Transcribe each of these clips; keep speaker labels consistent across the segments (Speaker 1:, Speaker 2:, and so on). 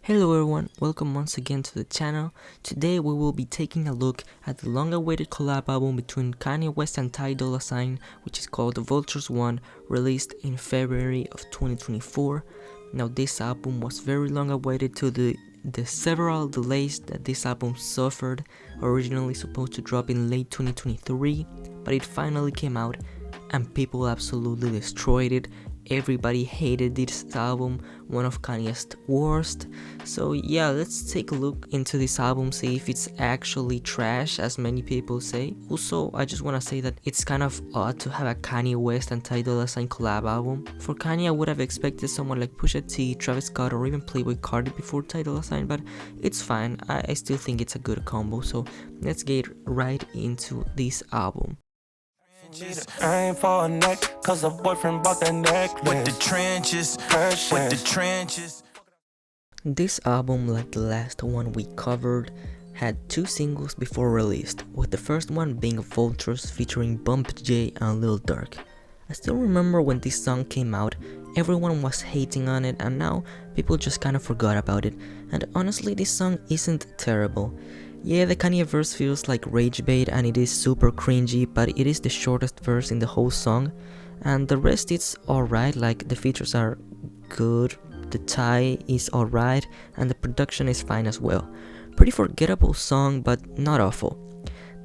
Speaker 1: Hello everyone, welcome once again to the channel. Today we will be taking a look at the long-awaited collab album between Kanye West and Dolla ign, which is called Vultures 1, released in February of 2024. Now this album was very long-awaited to the several delays that this album suffered, originally supposed to drop in late 2023, but it finally came out and people absolutely destroyed it. Everybody hated this album, one of Kanye's worst. So yeah, let's take a look into this album, see if it's actually trash as many people say. Also, I just want to say that it's kind of odd to have a Kanye West and Dolla ign collab album. For Kanye, I would have expected someone like Pusha T, Travis Scott, or even Playboi Carti before Dolla ign, but it's fine. I still think it's a good combo, so let's get right into this album.
Speaker 2: I ain't for a neck, cause a boyfriend bought that necklace. With the trenches.
Speaker 1: This album, like the last one we covered, had two singles before released, with the first one being Vultures featuring Bump J and Lil Durk. I still remember when this song came out, everyone was hating on it and now people just kind of forgot about it, and honestly this song isn't terrible. Yeah, the Kanye verse feels like rage bait and it is super cringy, but it is the shortest verse in the whole song, and the rest is alright, like the features are good, the tie is alright, and the production is fine as well. Pretty forgettable song, but not awful.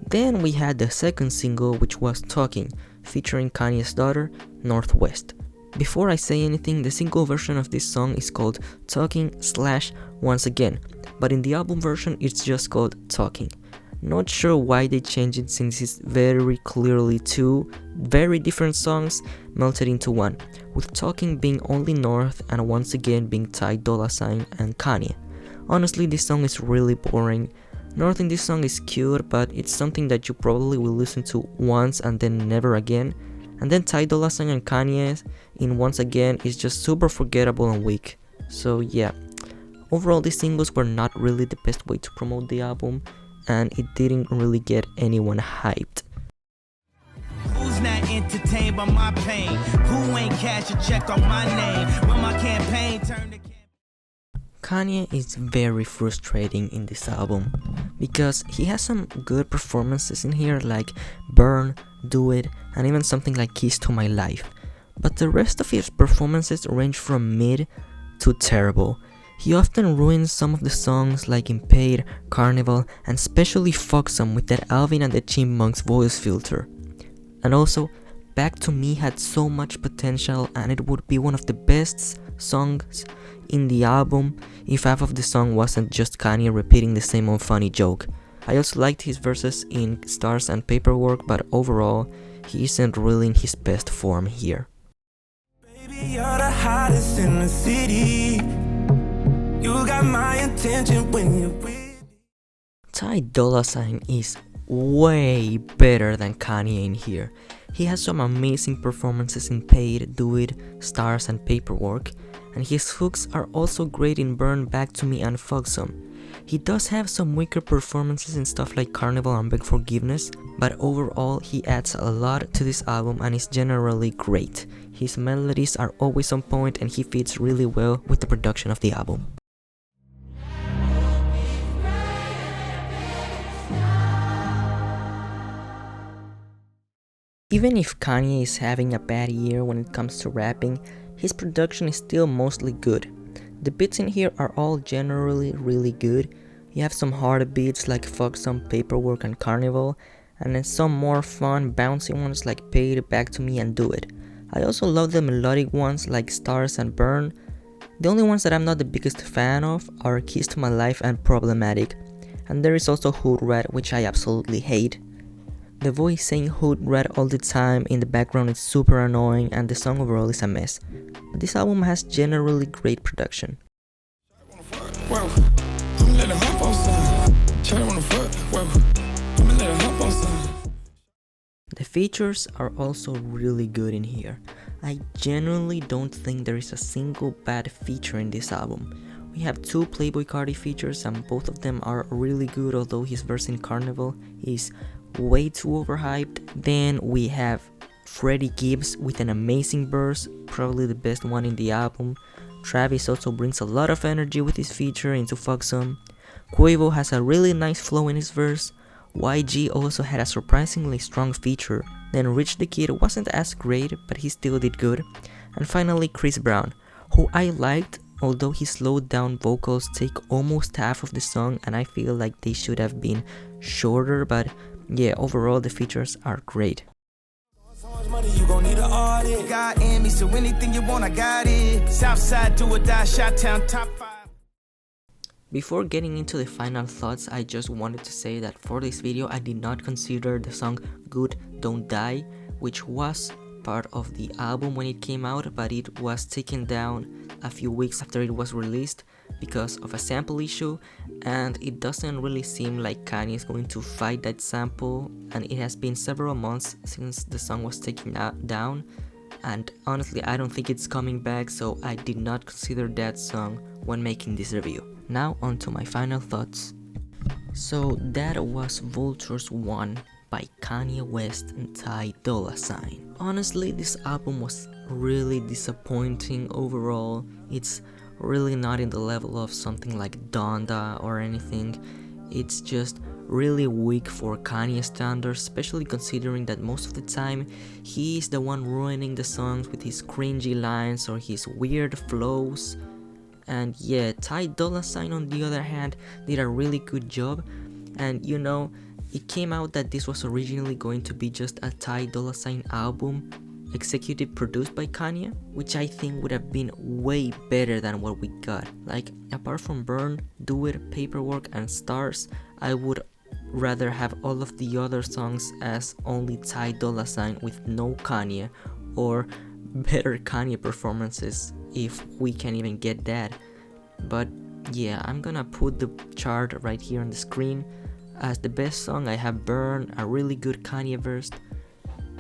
Speaker 1: Then we had the second single, which was Talking, featuring Kanye's daughter, Northwest. Before I say anything, the single version of this song is called Talking/Once Again, but in the album version it's just called Talking. Not sure why they changed it since it's very clearly two very different songs melted into one, with Talking being only North and Once Again being Dolla ign and Kanye. Honestly, this song is really boring. North in this song is cute, but it's something that you probably will listen to once and then never again. And then Dolla ign and Kanye in Once Again is just super forgettable and weak. So yeah, overall these singles were not really the best way to promote the album, and it didn't really get anyone hyped.
Speaker 3: Who's not entertained by my pain? Who ain't cash a check on my name? When my campaign turned to
Speaker 1: Kanye is very frustrating in this album because he has some good performances in here like Burn, Do It, and even something like Keys to My Life, but the rest of his performances range from mid to terrible. He often ruins some of the songs like Impaired, Carnival, and especially fucks some with that Alvin and the Chipmunks voice filter. And also, Back to Me had so much potential and it would be one of the best songs in the album if half of the song wasn't just Kanye repeating the same unfunny joke. I also liked his verses in Stars and Paperwork, but overall, he isn't really in his best form here.
Speaker 2: Baby, you're the hottest in the city. You got my attention when you're with me.
Speaker 1: Dolla ign is way better than Kanye in here. He has some amazing performances in Paid, Do It, Stars and Paperwork, and his hooks are also great in Burn, Back to Me and Fuck Some. He does have some weaker performances in stuff like Carnival and Beg Forgiveness, but overall he adds a lot to this album and is generally great. His melodies are always on point and he fits really well with the production of the album. Even if Kanye is having a bad year when it comes to rapping, his production is still mostly good. The beats in here are all generally really good. You have some harder beats like Fuck Some, Paperwork and Carnival, and then some more fun, bouncy ones like Paid, Back to Me and Do It. I also love the melodic ones like Stars and Burn. The only ones that I'm not the biggest fan of are Keys to My Life and Problematic. And there is also Hood Rat, which I absolutely hate. The voice saying Hood Rat all the time in the background is super annoying and the song overall is a mess. But this album has generally great production. The features are also really good in here. I genuinely don't think there is a single bad feature in this album. We have two Playboi Carti features and both of them are really good, although his verse in Carnival is way too overhyped. Then we have Freddie Gibbs with an amazing verse, probably the best one in the album. Travis also brings a lot of energy with his feature into Fucksome. Quavo has a really nice flow in his verse. YG also had a surprisingly strong feature. Then Rich the Kid wasn't as great, but he still did good. And finally Chris Brown, who I liked, although his slowed down vocals take almost half of the song and I feel like they should have been shorter, but yeah, overall the features are great.
Speaker 2: So much money, you gon' need an audit.
Speaker 3: God in me, so anything you want, I got it. Southside, do or die, Shot-Town, top 5.
Speaker 1: Before getting into the final thoughts, I just wanted to say that for this video I did not consider the song Good Don't Die, which was part of the album when it came out, but it was taken down a few weeks after it was released because of a sample issue, and it doesn't really seem like Kanye is going to fight that sample, and it has been several months since the song was taken down, and honestly I don't think it's coming back, so I did not consider that song when making this review. Now on to my final thoughts. So that was Vultures 1 by Kanye West and Dolla ign. Honestly, this album was really disappointing overall. It's really not in the level of something like Donda or anything. It's just really weak for Kanye standards, especially considering that most of the time he is the one ruining the songs with his cringy lines or his weird flows. And yeah, Dolla ign on the other hand did a really good job, and you know, it came out that this was originally going to be just a Dolla ign album executive produced by Kanye, which I think would have been way better than what we got. Like, apart from Burn, Do It, Paperwork and Stars, I would rather have all of the other songs as only Dolla ign with no Kanye, or better Kanye performances if we can even get that. But yeah, I'm gonna put the chart right here on the screen. As the best song I have Burn, a really good Kanye verse,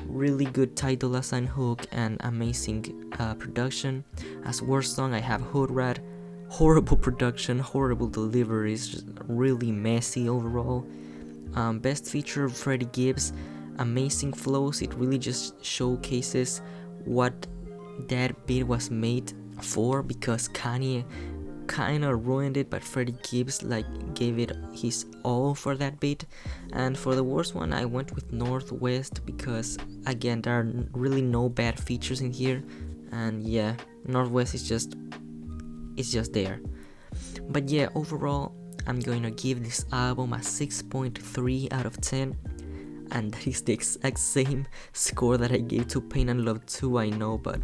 Speaker 1: really good Dolla ign hook and amazing production. As worst song I have Hood Rat, horrible production, horrible deliveries, just really messy overall. Best feature Freddie Gibbs, amazing flows. It really just showcases what that beat was made for, because Kanye kinda ruined it, but Freddie Gibbs like gave it his all for that beat. And for the worst one I went with Northwest, because again there are really no bad features in here, and yeah, Northwest is just there. But yeah, overall I'm going to give this album a 6.3 out of 10, and that is the exact same score that I gave to Pain and Love 2, I know, but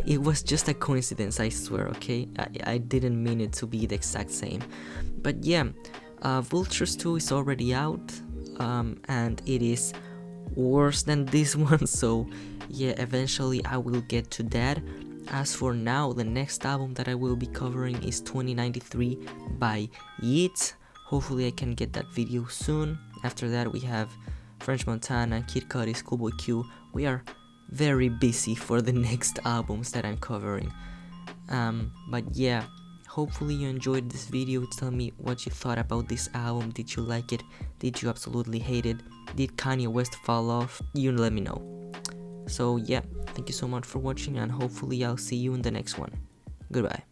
Speaker 1: it was just a coincidence, I swear, okay? I didn't mean it to be the exact same. But yeah, Vultures 2 is already out, and it is worse than this one, so yeah, eventually I will get to that. As for now, the next album that I will be covering is 2093 by Yeats. Hopefully I can get that video soon. After that we have French Montana, Kid Cudi, Schoolboy Q. We are very busy for the next albums that I'm covering. But yeah, hopefully you enjoyed this video. Tell me what you thought about this album. Did you like it? Did you absolutely hate it? Did Kanye West fall off? You let me know. So yeah, thank you so much for watching, and hopefully I'll see you in the next one. Goodbye.